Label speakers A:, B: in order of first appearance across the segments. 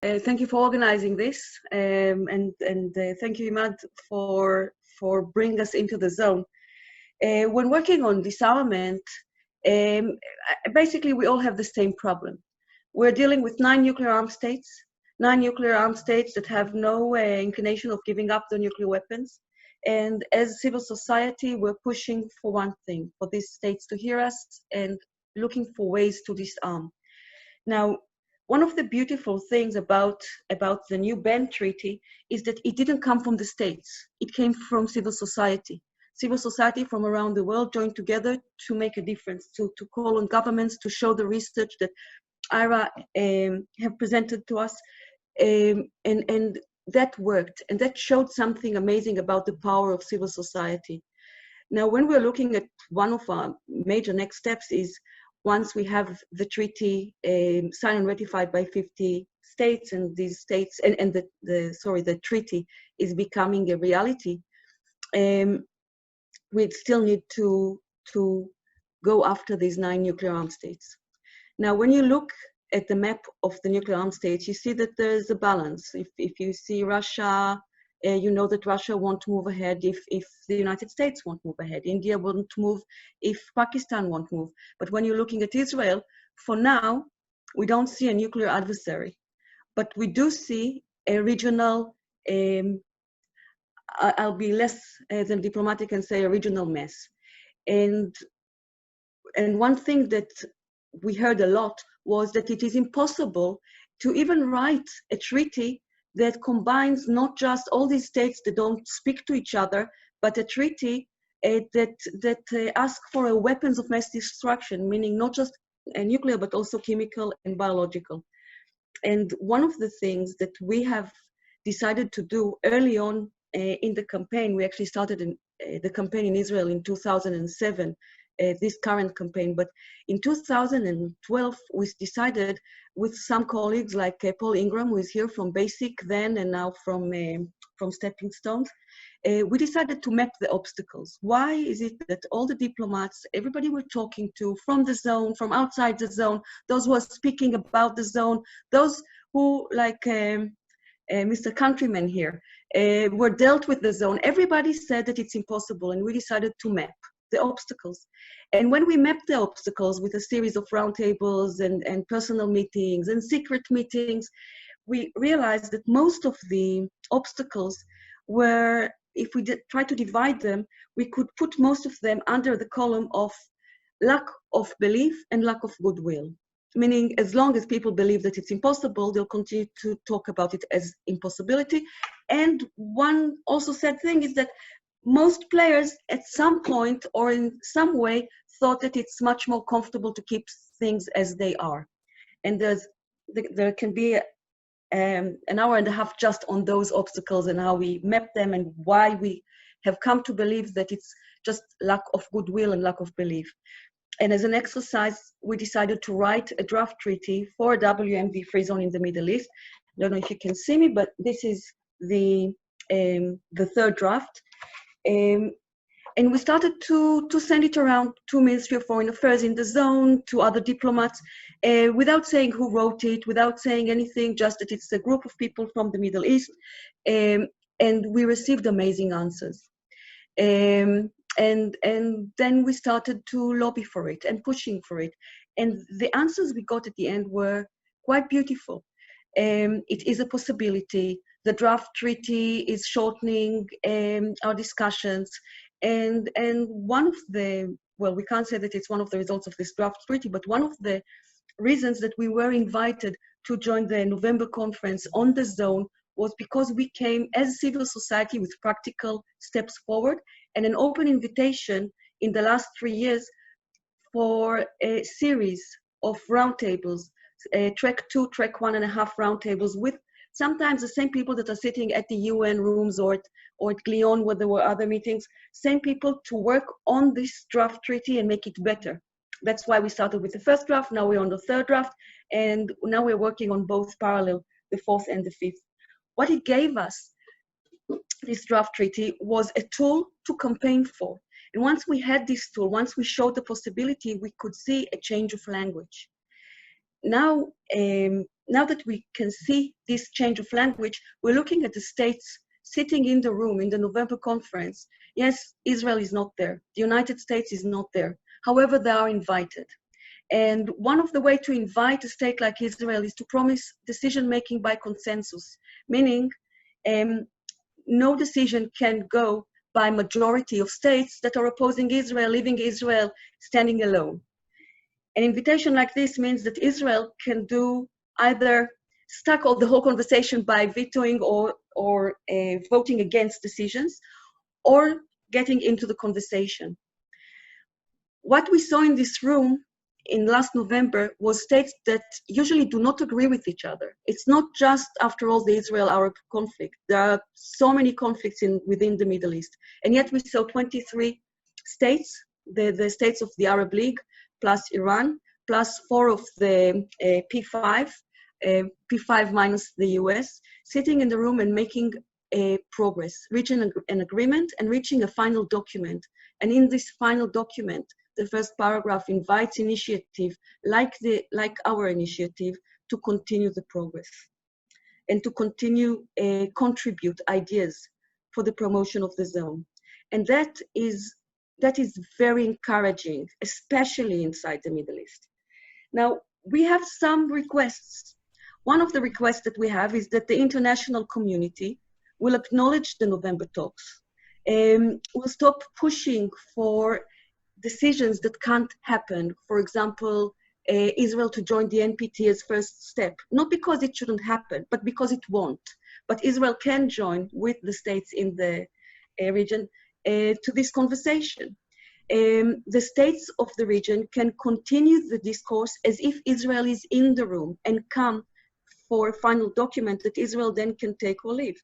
A: Thank you for organizing this, and thank you, Imad, for bringing us into the zone. When working on disarmament, basically we all have the same problem. We're dealing with 9 nuclear armed states, 9 nuclear armed states that have no inclination of giving up their nuclear weapons. And as civil society, we're pushing for one thing, for these states to hear us and looking for ways to disarm. Now, one of the beautiful things about the new BEN treaty is that it didn't come from the states. It came from civil society. Civil society from around the world joined together to make a difference, to call on governments to show the research that IRA have presented to us. And that worked, and that showed something amazing about the power of civil society. Now, when we're looking at one of our major next steps is once we have the treaty signed and ratified by 50 states, and these states, and the treaty is becoming a reality, we still need to go after these 9 nuclear armed states. Now, when you look at the map of the nuclear armed states, you see that there's a balance. If you see Russia, you know that Russia won't move ahead if the United States won't move ahead. India won't move if Pakistan won't move. But when you're looking at Israel, for now, we don't see a nuclear adversary. But we do see a regional, I'll be less than diplomatic and say a regional mess. And one thing that we heard a lot was that it is impossible to even write a treaty that combines not just all these states that don't speak to each other, but a treaty that asks for weapons of mass destruction, meaning not just nuclear, but also chemical and biological. And one of the things that we have decided to do early on in the campaign, we actually started the campaign in Israel in 2007, this current campaign. But in 2012, we decided with some colleagues like Paul Ingram, who is here from BASIC then and now from Stepping Stones, we decided to map the obstacles. Why is it that all the diplomats, everybody we're talking to from the zone, from outside the zone, those who are speaking about the zone, those who, like Mr. Countryman here, were dealt with the zone, everybody said that it's impossible, and we decided to map the obstacles. And when we mapped the obstacles with a series of roundtables and personal meetings and secret meetings, we realized that most of the obstacles were, if we try to divide them, we could put most of them under the column of lack of belief and lack of goodwill. Meaning, as long as people believe that it's impossible, they'll continue to talk about it as impossibility. And one also sad thing is that most players at some point or in some way thought that it's much more comfortable to keep things as they are. And there can be an hour and a half just on those obstacles and how we map them and why we have come to believe that it's just lack of goodwill and lack of belief. And as an exercise, we decided to write a draft treaty for a WMD free zone in the Middle East. I don't know if you can see me, but this is the third draft. And we started to send it around to Ministry of Foreign Affairs in the zone, to other diplomats, without saying who wrote it, without saying anything, just that it's a group of people from the Middle East. And we received amazing answers. And then we started to lobby for it and pushing for it. And the answers we got at the end were quite beautiful. It is a possibility. The draft treaty is shortening our discussions. And one of the, well, we can't say that it's one of the results of this draft treaty, but one of the reasons that we were invited to join the November conference on the zone was because we came as civil society with practical steps forward and an open invitation in the last 3 years for a series of roundtables, track 2, track 1.5 roundtables with sometimes the same people that are sitting at the UN rooms or at Glion where there were other meetings, same people to work on this draft treaty and make it better. That's why we started with the first draft, now we're on the third draft, and now we're working on both parallel, the fourth and the fifth. What it gave us, this draft treaty, was a tool to campaign for. And once we had this tool, once we showed the possibility, we could see a change of language. Now now that we can see this change of language, we're looking at the states sitting in the room in the November conference. Yes, Israel is not there. The United States is not there. However, they are invited. And one of the ways to invite a state like Israel is to promise decision-making by consensus, meaning no decision can go by majority of states that are opposing Israel, leaving Israel standing alone. An invitation like this means that Israel can do either stuck all the whole conversation by vetoing or voting against decisions, or getting into the conversation. What we saw in this room in last November was states that usually do not agree with each other. It's not just, after all, the Israel-Arab conflict. There are so many conflicts within the Middle East. And yet we saw 23 states, the states of the Arab League, plus Iran, plus 4 of the P5, P5 minus the US, sitting in the room and making progress, reaching an agreement and reaching a final document. And in this final document, the first paragraph invites initiative like our initiative to continue the progress and to continue contribute ideas for the promotion of the zone. And that is very encouraging, especially inside the Middle East. Now, we have some requests. One of the requests that we have is that the international community will acknowledge the November talks. Will stop pushing for decisions that can't happen. For example, Israel to join the NPT as first step, not because it shouldn't happen, but because it won't. But Israel can join with the states in the region to this conversation. The states of the region can continue the discourse as if Israel is in the room and come for a final document that Israel then can take or leave.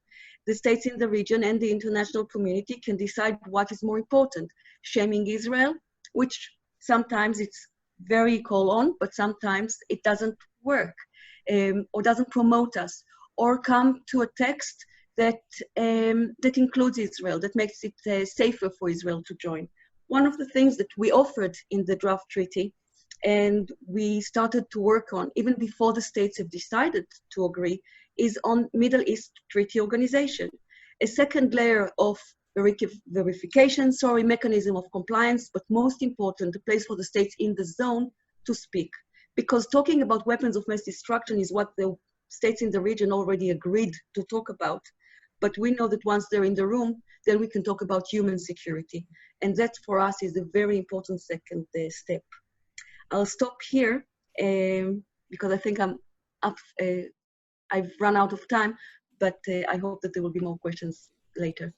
A: The states in the region and the international community can decide what is more important, shaming Israel, which sometimes it's very call on, but sometimes it doesn't work or doesn't promote us, or come to a text that includes Israel, that makes it safer for Israel to join. One of the things that we offered in the draft treaty, and we started to work on even before the states have decided to agree, is on Middle East Treaty Organization, a second layer of verification, mechanism of compliance, but most important, a place for the states in the zone to speak. Because talking about weapons of mass destruction is what the states in the region already agreed to talk about. But we know that once they're in the room, then we can talk about human security. And that for us is a very important second step. I'll stop here because I think I've run out of time, but I hope that there will be more questions later.